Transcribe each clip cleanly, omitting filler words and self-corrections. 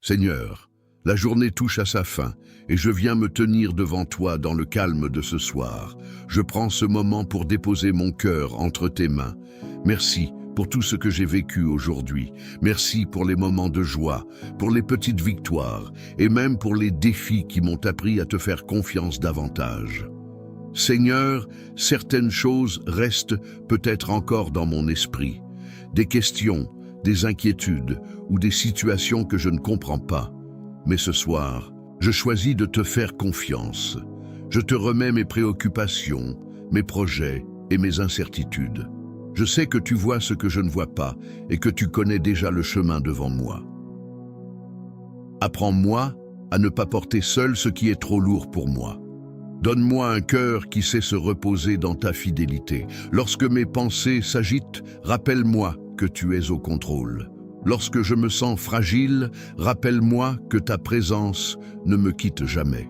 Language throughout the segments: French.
Seigneur, la journée touche à sa fin et je viens me tenir devant toi dans le calme de ce soir. Je prends ce moment pour déposer mon cœur entre tes mains. Merci pour tout ce que j'ai vécu aujourd'hui. Merci pour les moments de joie, pour les petites victoires et même pour les défis qui m'ont appris à te faire confiance davantage. Seigneur, certaines choses restent peut-être encore dans mon esprit. Des questions, des inquiétudes ou des situations que je ne comprends pas. Mais ce soir, je choisis de te faire confiance. Je te remets mes préoccupations, mes projets et mes incertitudes. Je sais que tu vois ce que je ne vois pas et que tu connais déjà le chemin devant moi. Apprends-moi à ne pas porter seul ce qui est trop lourd pour moi. Donne-moi un cœur qui sait se reposer dans ta fidélité. Lorsque mes pensées s'agitent, rappelle-moi que tu es au contrôle. Lorsque je me sens fragile, rappelle-moi que ta présence ne me quitte jamais.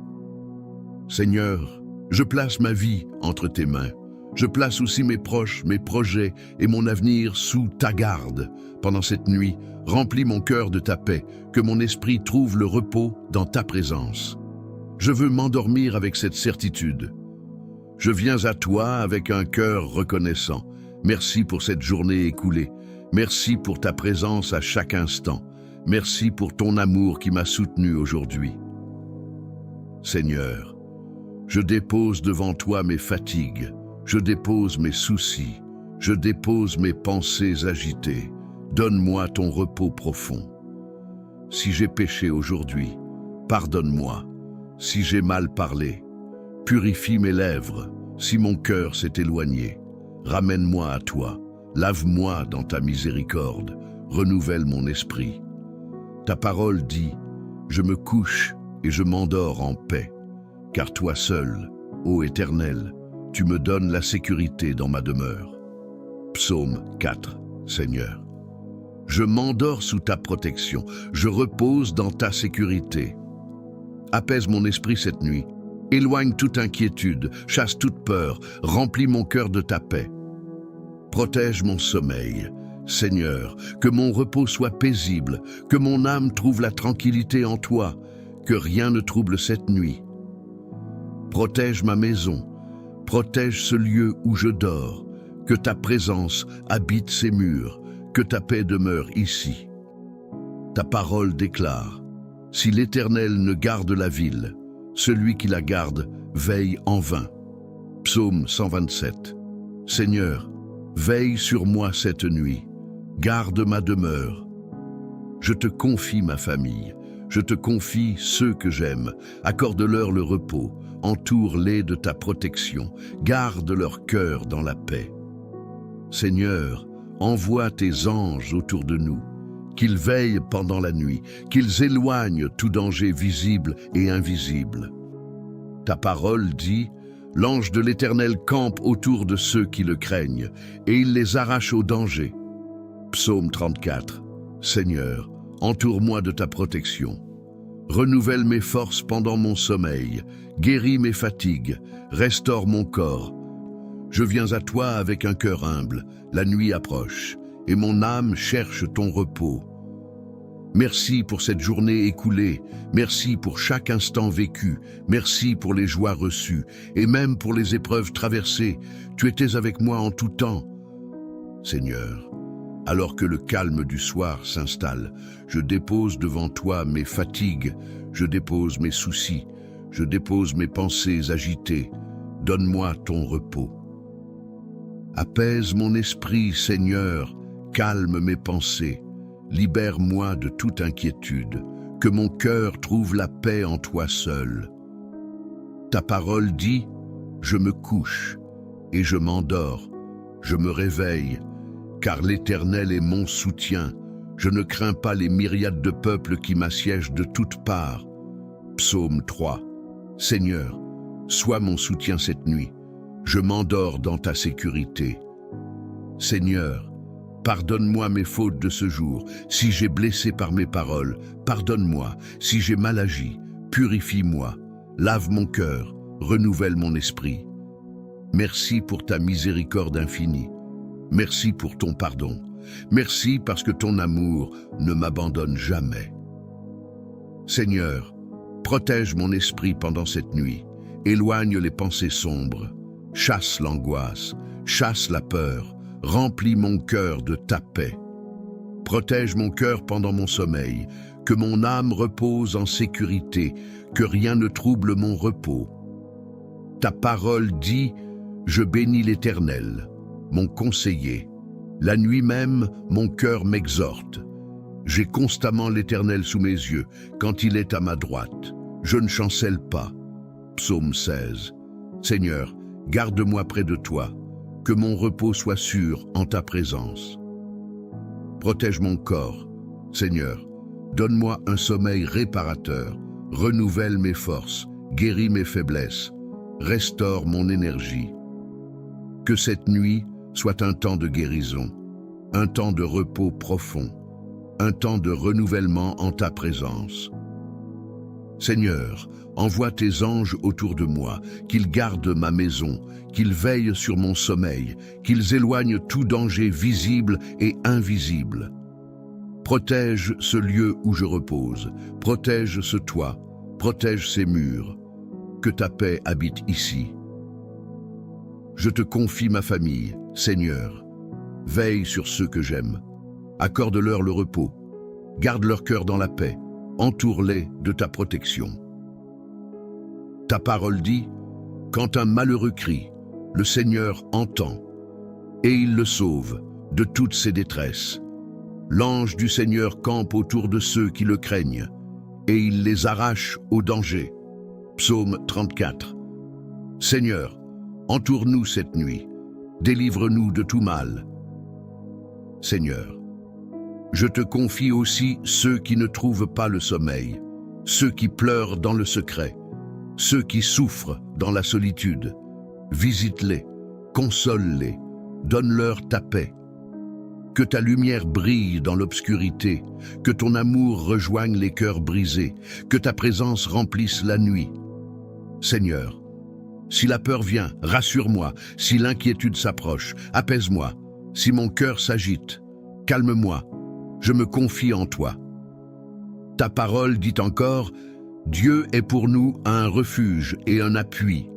Seigneur, je place ma vie entre tes mains. Je place aussi mes proches, mes projets et mon avenir sous ta garde. Pendant cette nuit, remplis mon cœur de ta paix, que mon esprit trouve le repos dans ta présence. Je veux m'endormir avec cette certitude. Je viens à toi avec un cœur reconnaissant. Merci pour cette journée écoulée. Merci pour ta présence à chaque instant. Merci pour ton amour qui m'a soutenu aujourd'hui. Seigneur, je dépose devant toi mes fatigues, je dépose mes soucis, je dépose mes pensées agitées. Donne-moi ton repos profond. Si j'ai péché aujourd'hui, pardonne-moi. Si j'ai mal parlé, purifie mes lèvres. Si mon cœur s'est éloigné, ramène-moi à toi. Lave-moi dans ta miséricorde, renouvelle mon esprit. Ta parole dit, je me couche et je m'endors en paix, car toi seul, ô Éternel, tu me donnes la sécurité dans ma demeure. Psaume 4, Seigneur. Je m'endors sous ta protection, je repose dans ta sécurité. Apaise mon esprit cette nuit, éloigne toute inquiétude, chasse toute peur, remplis mon cœur de ta paix. Protège mon sommeil, Seigneur, que mon repos soit paisible, que mon âme trouve la tranquillité en toi, que rien ne trouble cette nuit. Protège ma maison, protège ce lieu où je dors, que ta présence habite ces murs, que ta paix demeure ici. Ta parole déclare, si l'Éternel ne garde la ville, celui qui la garde veille en vain. Psaume 127. Seigneur, veille sur moi cette nuit, garde ma demeure. Je te confie ma famille, je te confie ceux que j'aime, accorde-leur le repos, entoure-les de ta protection, garde leur cœur dans la paix. Seigneur, envoie tes anges autour de nous, qu'ils veillent pendant la nuit, qu'ils éloignent tout danger visible et invisible. Ta parole dit, l'ange de l'Éternel campe autour de ceux qui le craignent, et il les arrache au danger. Psaume 34. Seigneur, entoure-moi de ta protection. Renouvelle mes forces pendant mon sommeil, guéris mes fatigues, restaure mon corps. Je viens à toi avec un cœur humble, la nuit approche, et mon âme cherche ton repos. Merci pour cette journée écoulée, merci pour chaque instant vécu, merci pour les joies reçues, et même pour les épreuves traversées. Tu étais avec moi en tout temps. Seigneur, alors que le calme du soir s'installe, je dépose devant toi mes fatigues, je dépose mes soucis, je dépose mes pensées agitées. Donne-moi ton repos. Apaise mon esprit, Seigneur, calme mes pensées. Libère-moi de toute inquiétude, que mon cœur trouve la paix en toi seul. Ta parole dit, je me couche et je m'endors, je me réveille, car l'Éternel est mon soutien. Je ne crains pas les myriades de peuples qui m'assiègent de toutes parts. Psaume 3. Seigneur, sois mon soutien cette nuit. Je m'endors dans ta sécurité. Seigneur, pardonne-moi mes fautes de ce jour. Si j'ai blessé par mes paroles, pardonne-moi. Si j'ai mal agi, purifie-moi. Lave mon cœur, renouvelle mon esprit. Merci pour ta miséricorde infinie. Merci pour ton pardon. Merci parce que ton amour ne m'abandonne jamais. Seigneur, protège mon esprit pendant cette nuit, éloigne les pensées sombres, chasse l'angoisse, chasse la peur, remplis mon cœur de ta paix. Protège mon cœur pendant mon sommeil, que mon âme repose en sécurité, que rien ne trouble mon repos. Ta parole dit, je bénis l'Éternel, mon conseiller. La nuit même, mon cœur m'exhorte. J'ai constamment l'Éternel sous mes yeux, quand il est à ma droite. Je ne chancelle pas. Psaume 16. Seigneur, garde-moi près de toi, que mon repos soit sûr en ta présence. Protège mon corps, Seigneur, donne-moi un sommeil réparateur, renouvelle mes forces, guéris mes faiblesses, restaure mon énergie. Que cette nuit soit un temps de guérison, un temps de repos profond, un temps de renouvellement en ta présence. Seigneur, envoie tes anges autour de moi, qu'ils gardent ma maison, qu'ils veillent sur mon sommeil, qu'ils éloignent tout danger visible et invisible. Protège ce lieu où je repose, protège ce toit, protège ces murs. Que ta paix habite ici. Je te confie ma famille, Seigneur. Veille sur ceux que j'aime. Accorde-leur le repos. Garde leur cœur dans la paix. Entoure-les de ta protection. Ta parole dit, quand un malheureux crie, le Seigneur entend, et il le sauve de toutes ses détresses. L'ange du Seigneur campe autour de ceux qui le craignent, et il les arrache au danger. Psaume 34. Seigneur, entoure-nous cette nuit, délivre-nous de tout mal. Seigneur, je te confie aussi ceux qui ne trouvent pas le sommeil, ceux qui pleurent dans le secret, ceux qui souffrent dans la solitude. Visite-les, console-les, donne-leur ta paix. Que ta lumière brille dans l'obscurité, que ton amour rejoigne les cœurs brisés, que ta présence remplisse la nuit. Seigneur, si la peur vient, rassure-moi, si l'inquiétude s'approche, apaise-moi, si mon cœur s'agite, calme-moi, je me confie en toi. Ta parole dit encore, Dieu est pour nous un refuge et un appui,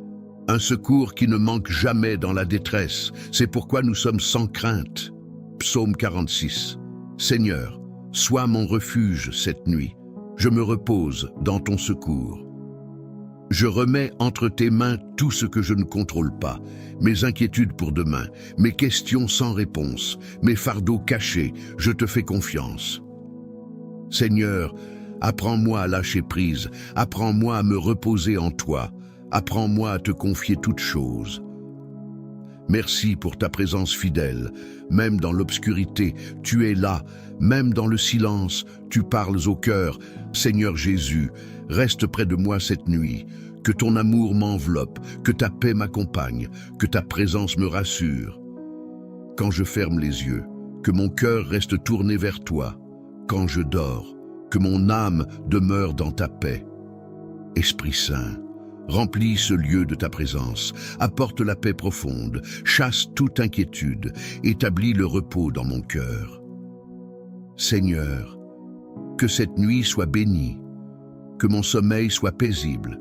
un secours qui ne manque jamais dans la détresse, c'est pourquoi nous sommes sans crainte. Psaume 46. Seigneur, sois mon refuge cette nuit, je me repose dans ton secours. Je remets entre tes mains tout ce que je ne contrôle pas, mes inquiétudes pour demain, mes questions sans réponse, mes fardeaux cachés, je te fais confiance. Seigneur, apprends-moi à lâcher prise, apprends-moi à me reposer en toi, apprends-moi à te confier toutes choses. Merci pour ta présence fidèle, même dans l'obscurité, tu es là, même dans le silence, tu parles au cœur. Seigneur Jésus, reste près de moi cette nuit, que ton amour m'enveloppe, que ta paix m'accompagne, que ta présence me rassure. Quand je ferme les yeux, que mon cœur reste tourné vers toi. Quand je dors, que mon âme demeure dans ta paix. Esprit Saint, remplis ce lieu de ta présence, apporte la paix profonde, chasse toute inquiétude, établis le repos dans mon cœur. Seigneur, que cette nuit soit bénie, que mon sommeil soit paisible,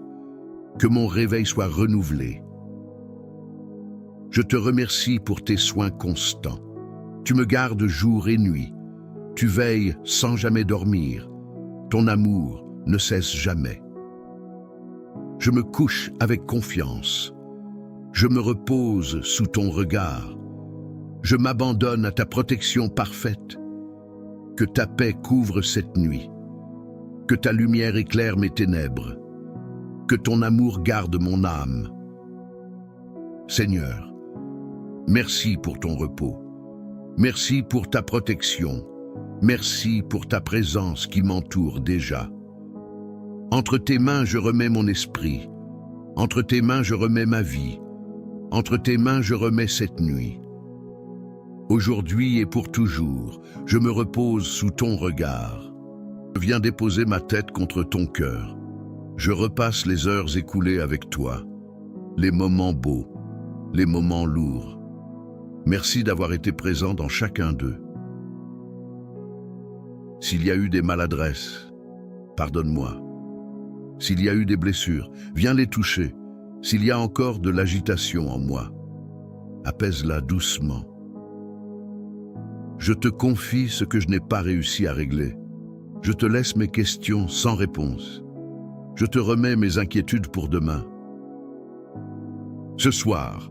que mon réveil soit renouvelé. Je te remercie pour tes soins constants. Tu me gardes jour et nuit. Tu veilles sans jamais dormir. Ton amour ne cesse jamais. Je me couche avec confiance. Je me repose sous ton regard. Je m'abandonne à ta protection parfaite. Que ta paix couvre cette nuit. Que ta lumière éclaire mes ténèbres. Que ton amour garde mon âme. Seigneur, merci pour ton repos. Merci pour ta protection. Merci pour ta présence qui m'entoure déjà. Entre tes mains, je remets mon esprit. Entre tes mains, je remets ma vie. Entre tes mains, je remets cette nuit. Aujourd'hui et pour toujours, je me repose sous ton regard. Je viens déposer ma tête contre ton cœur. Je repasse les heures écoulées avec toi, les moments beaux, les moments lourds. Merci d'avoir été présent dans chacun d'eux. S'il y a eu des maladresses, pardonne-moi. S'il y a eu des blessures, viens les toucher. S'il y a encore de l'agitation en moi, apaise-la doucement. Je te confie ce que je n'ai pas réussi à régler. Je te laisse mes questions sans réponse. Je te remets mes inquiétudes pour demain. Ce soir,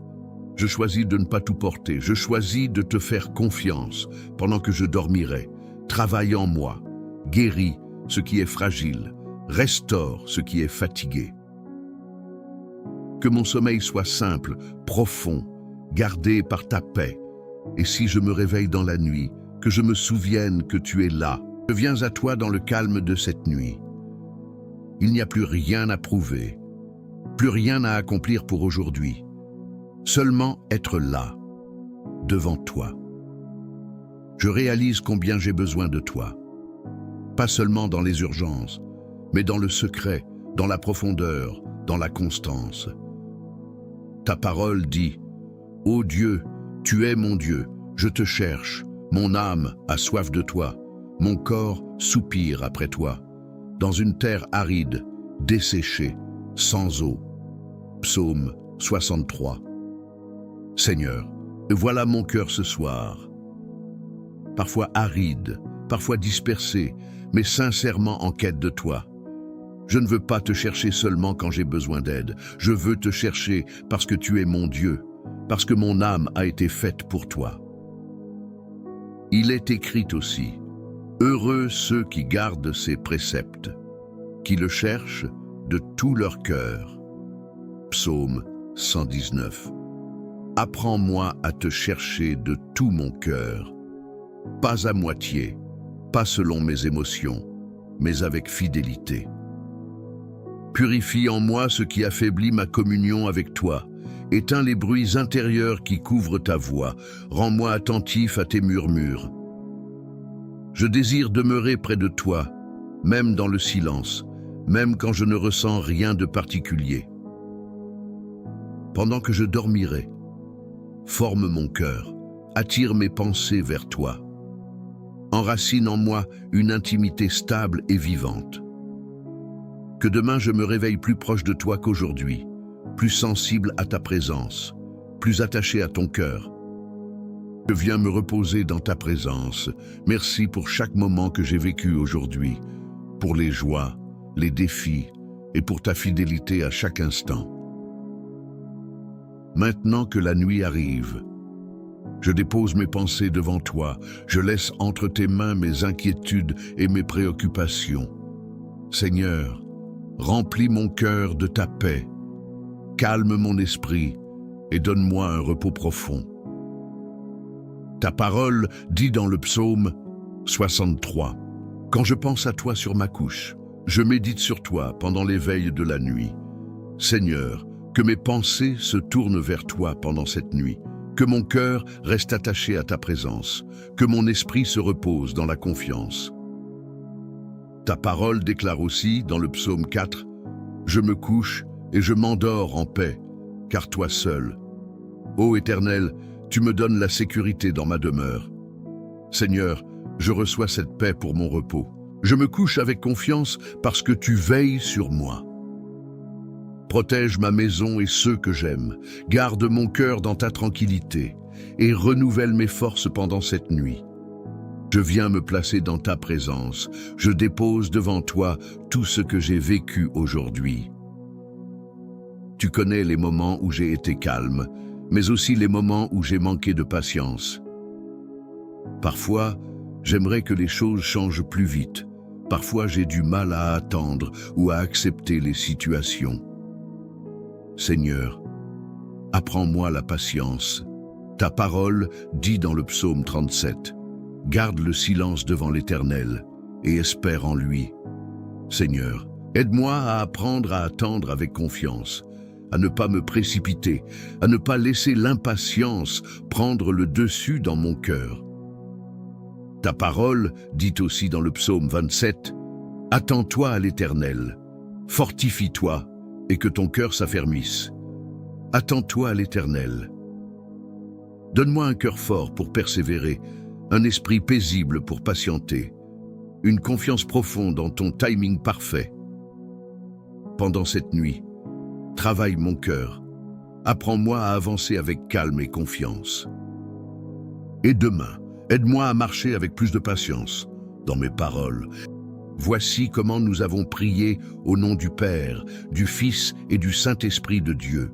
je choisis de ne pas tout porter. Je choisis de te faire confiance pendant que je dormirai. Travaille en moi, guéris ce qui est fragile, restaure ce qui est fatigué. Que mon sommeil soit simple, profond, gardé par ta paix. Et si je me réveille dans la nuit, que je me souvienne que tu es là. Je viens à toi dans le calme de cette nuit. Il n'y a plus rien à prouver, plus rien à accomplir pour aujourd'hui. Seulement être là, devant toi. Je réalise combien j'ai besoin de toi. Pas seulement dans les urgences, mais dans le secret, dans la profondeur, dans la constance. Ta parole dit, « Ô Dieu, tu es mon Dieu, je te cherche, mon âme a soif de toi, mon corps soupire après toi, dans une terre aride, desséchée, sans eau. » Psaume 63. Seigneur, voilà mon cœur ce soir. Parfois aride, parfois dispersé, mais sincèrement en quête de toi. Je ne veux pas te chercher seulement quand j'ai besoin d'aide. Je veux te chercher parce que tu es mon Dieu, parce que mon âme a été faite pour toi. Il est écrit aussi, « Heureux ceux qui gardent ses préceptes, qui le cherchent de tout leur cœur. » Psaume 119. Apprends-moi à te chercher de tout mon cœur, pas à moitié, pas selon mes émotions, mais avec fidélité. Purifie en moi ce qui affaiblit ma communion avec toi. Éteins les bruits intérieurs qui couvrent ta voix. Rends-moi attentif à tes murmures. Je désire demeurer près de toi, même dans le silence, même quand je ne ressens rien de particulier. Pendant que je dormirai, forme mon cœur, attire mes pensées vers toi. Enracine en moi une intimité stable et vivante. Que demain je me réveille plus proche de toi qu'aujourd'hui, plus sensible à ta présence, plus attaché à ton cœur. Je viens me reposer dans ta présence. Merci pour chaque moment que j'ai vécu aujourd'hui, pour les joies, les défis et pour ta fidélité à chaque instant. Maintenant que la nuit arrive, je dépose mes pensées devant toi, je laisse entre tes mains mes inquiétudes et mes préoccupations. Seigneur, remplis mon cœur de ta paix, calme mon esprit et donne-moi un repos profond. Ta parole dit dans le psaume 63, « Quand je pense à toi sur ma couche, je médite sur toi pendant les veilles de la nuit. Seigneur, que mes pensées se tournent vers toi pendant cette nuit, que mon cœur reste attaché à ta présence, que mon esprit se repose dans la confiance. » Ta parole déclare aussi dans le psaume 4, « Je me couche et je m'endors en paix, car toi seul, ô Éternel, tu me donnes la sécurité dans ma demeure. Seigneur, je reçois cette paix pour mon repos. Je me couche avec confiance parce que tu veilles sur moi. Protège ma maison et ceux que j'aime. Garde mon cœur dans ta tranquillité et renouvelle mes forces pendant cette nuit. Je viens me placer dans ta présence. Je dépose devant toi tout ce que j'ai vécu aujourd'hui. Tu connais les moments où j'ai été calme, mais aussi les moments où j'ai manqué de patience. Parfois, j'aimerais que les choses changent plus vite. Parfois, j'ai du mal à attendre ou à accepter les situations. Seigneur, apprends-moi la patience. Ta parole dit dans le psaume 37, « Garde le silence devant l'Éternel et espère en lui. » Seigneur, aide-moi à apprendre à attendre avec confiance, à ne pas me précipiter, à ne pas laisser l'impatience prendre le dessus dans mon cœur. Ta parole dit aussi dans le psaume 27, « Attends-toi à l'Éternel, fortifie-toi et que ton cœur s'affermisse. Attends-toi à l'Éternel. » Donne-moi un cœur fort pour persévérer, un esprit paisible pour patienter. une confiance profonde en ton timing parfait. Pendant cette nuit, travaille mon cœur. Apprends-moi à avancer avec calme et confiance. Et demain, aide-moi à marcher avec plus de patience dans mes paroles. Voici comment nous avons prié au nom du Père, du Fils et du Saint-Esprit de Dieu.